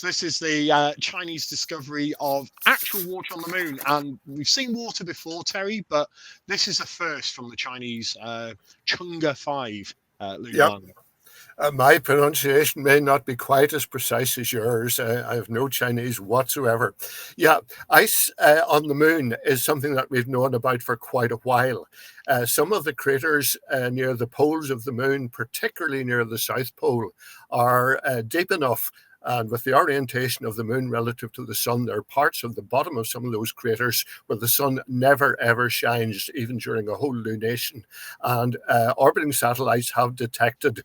This is the Chinese discovery of actual water on the moon. And we've seen water before, Terry, but this is a first from the Chinese Chang'e 5 lunar Yep. lander. My pronunciation may not be quite as precise as yours. I have no Chinese whatsoever. Yeah, ice on the moon is something that we've known about for quite a while. Some of the craters near the poles of the moon, particularly near the South Pole, are deep enough. And with the orientation of the moon relative to the sun, there are parts of the bottom of some of those craters where the sun never ever shines, even during a whole lunation. And orbiting satellites have detected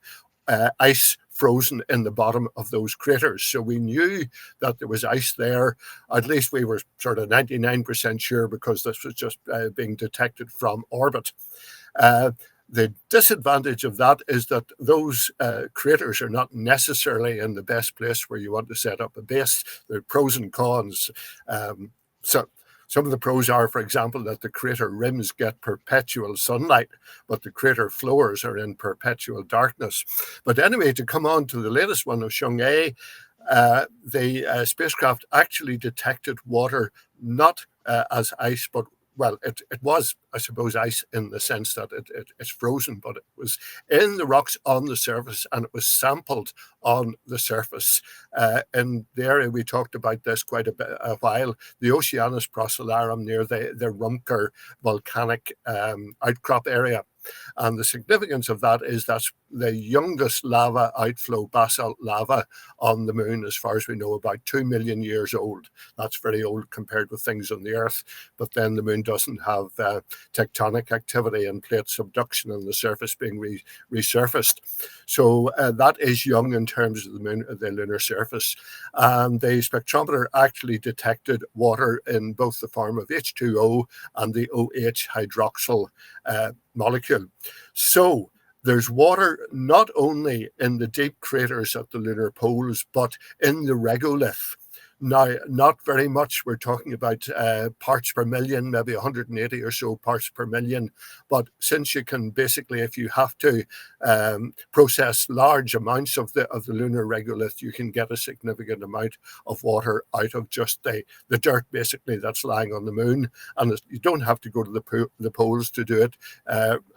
ice frozen in the bottom of those craters. So we knew that there was ice there. At least we were sort of 99% sure because this was just being detected from orbit. The disadvantage of that is that those craters are not necessarily in the best place where you want to set up a base. There are pros and cons. So some of the pros are, for example, that the crater rims get perpetual sunlight, but the crater floors are in perpetual darkness. But anyway, to come on to the latest one of Chang'e, the spacecraft actually detected water not as ice, but well, it was, I suppose, ice in the sense that it's frozen, but it was in the rocks on the surface and it was sampled on the surface. In the area we talked about this quite a while, the Oceanus Procellarum near the Rumker volcanic outcrop area. And the significance of that is that's the youngest lava outflow, basalt lava on the moon, as far as we know, about 2 million years old. That's very old compared with things on the Earth. But then the moon doesn't have tectonic activity and plate subduction on the surface being resurfaced. So that is young in terms of the lunar surface. And the spectrometer actually detected water in both the form of H2O and the OH hydroxyl molecule. So there's water not only in the deep craters at the lunar poles, but in the regolith. Now, not very much. We're talking about parts per million, maybe 180 or so parts per million. But since you can basically, if you have to process large amounts of the lunar regolith, you can get a significant amount of water out of just the dirt, basically, that's lying on the moon. And you don't have to go to the poles to do it.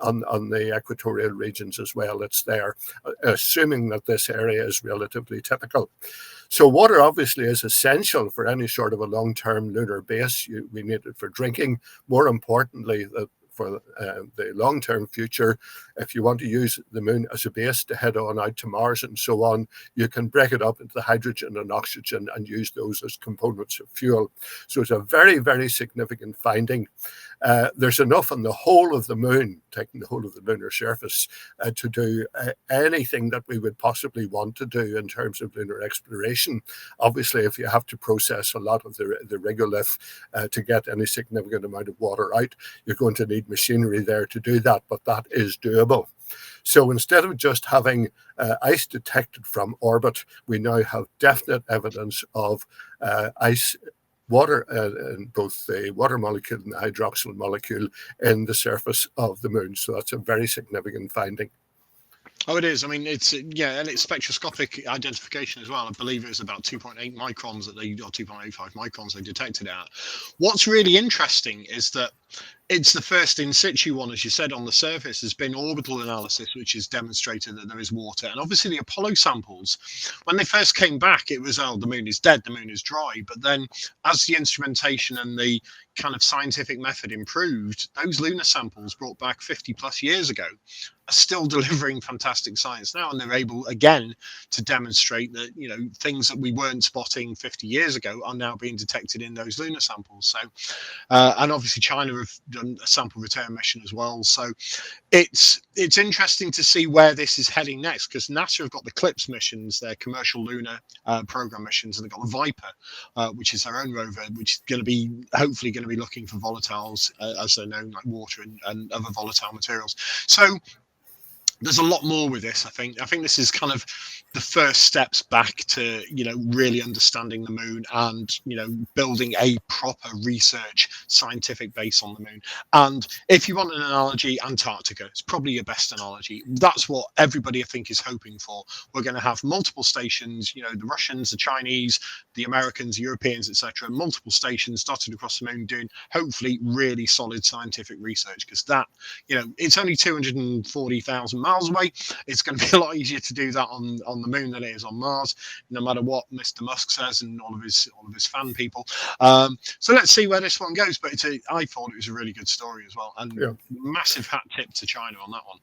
On the equatorial regions as well, it's there, assuming that this area is relatively typical. So water obviously is essential for any sort of a long-term lunar base. We need it for drinking. More importantly, for the long-term future, if you want to use the moon as a base to head on out to Mars and so on, you can break it up into hydrogen and oxygen and use those as components of fuel. So it's a very, very significant finding. There's enough on the whole of the moon, taking the whole of the lunar surface, to do anything that we would possibly want to do in terms of lunar exploration. Obviously, if you have to process a lot of the regolith to get any significant amount of water out, you're going to need machinery there to do that, but that is doable. So instead of just having ice detected from orbit, we now have definite evidence of ice water, in both the water molecule and the hydroxyl molecule in the surface of the moon. So that's a very significant finding. Oh, it is. I mean, it's and it's spectroscopic identification as well. I believe it was about 2.8 microns or 2.85 microns they detected at. What's really interesting is that it's the first in situ one, as you said, on the surface. There's been orbital analysis, which has demonstrated that there is water. And obviously the Apollo samples, when they first came back, it was, oh, the moon is dead, the moon is dry. But then as the instrumentation and the kind of scientific method improved, those lunar samples brought back 50 plus years ago are still delivering fantastic science now. And they're able, again, to demonstrate that, things that we weren't spotting 50 years ago are now being detected in those lunar samples. So, and obviously China have done a sample return mission as well. So it's interesting to see where this is heading next, because NASA have got the CLIPS missions, their commercial lunar program missions, and they've got the Viper, which is their own rover, which is going to be hopefully going to be looking for volatiles, as they're known, like water and other volatile materials. So there's a lot more with this. I think this is kind of the first steps back to, really understanding the moon and, building a proper research scientific base on the moon. And if you want an analogy, Antarctica is probably your best analogy. That's what everybody, I think, is hoping for. We're going to have multiple stations, the Russians, the Chinese, the Americans, Europeans, etc., multiple stations dotted across the moon doing hopefully really solid scientific research, because that, it's only 240,000 miles away. It's going to be a lot easier to do that on the moon than it is on Mars, no matter what Mr. Musk says and all of his fan people. So let's see where this one goes. But I thought it was a really good story as well, and massive hat tip to China on that one.